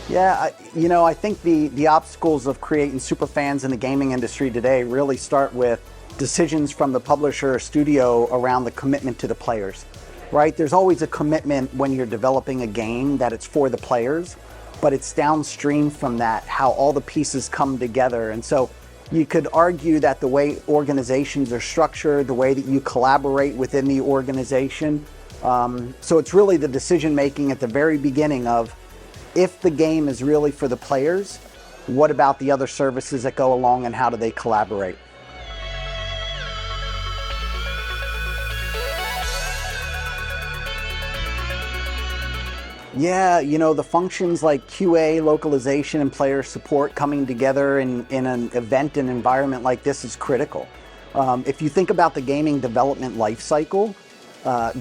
Yeah, I think the obstacles of creating super fans in the gaming industry today really start with decisions from the publisher or studio around the commitment to the players, right? There's always a commitment when you're developing a game that it's for the players, but it's downstream from that, how all the pieces come together. And so you could argue that the way organizations are structured, the way that you collaborate within the organization, so it's really the decision making at the very beginning of, if the game is really for the players, what about the other services that go along and how do they collaborate? Yeah, the functions like QA, localization, and player support coming together in an event and environment like this is critical. If you think about the gaming development lifecycle,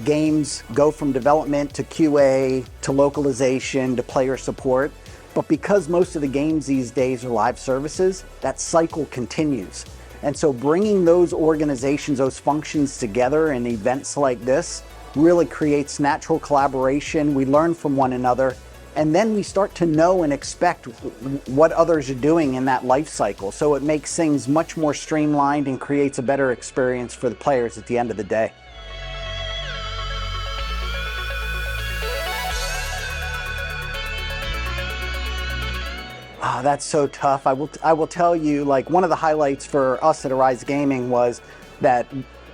games go from development to QA to localization to player support. But because most of the games these days are live services, that cycle continues. And so bringing those organizations, those functions together in events like this really creates natural collaboration. We learn from one another, and then we start to know and expect what others are doing in that life cycle. So it makes things much more streamlined and creates a better experience for the players at the end of the day. Ah, that's so tough. I will tell you, like, one of the highlights for us at Arise Gaming was that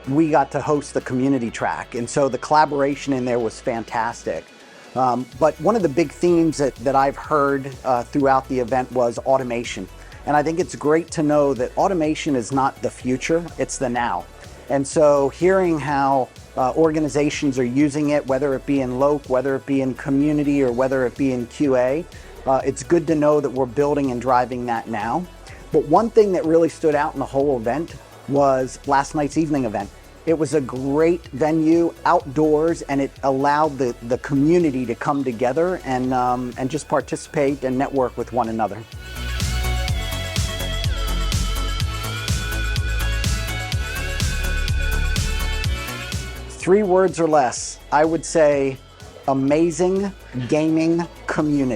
we got to host the community track, and so the collaboration in there was fantastic. But one of the big themes that I've heard throughout the event was automation. And I think it's great to know that automation is not the future, it's the now. And so hearing how organizations are using it, whether it be in Loc, whether it be in community, or whether it be in QA, it's good to know that we're building and driving that now. But one thing that really stood out in the whole event was last night's evening event. It was a great venue, outdoors, and it allowed the community to come together and just participate and network with one another. 3 words or less. I would say amazing gaming community.